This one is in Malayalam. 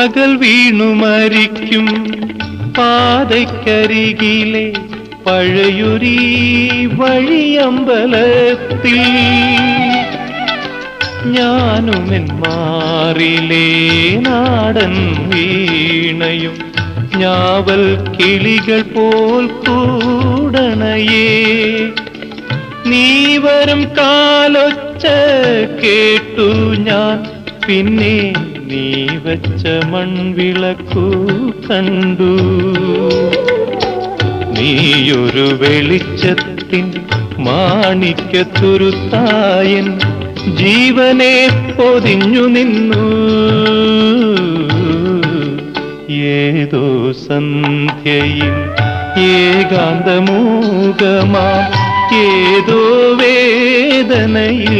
പകൽ വീണു മരിക്കും പാതയ്ക്കരികിലെ പഴയൊരീ വഴിയമ്പലത്തിൽ ഞാനുമെൻ മാറിലേ നാടൻ വീണയും ഞാവൽ കിളികൾ പോൽ കൂടണയേ. നീ വരും കാലൊച്ച കേട്ടു ഞാൻ, പിന്നെ നീ വച്ച മൺവിളക്കു കണ്ടു. നീയൊരു വെളിച്ചത്തിൻ മാണിക്യത്തുരുത്തായൻ ജീവനെ പൊതിഞ്ഞു നിന്നു. ഏതോ സന്ധ്യയിൽ ഏകാന്തമൂകമാ ഏതോ വേദനയിൽ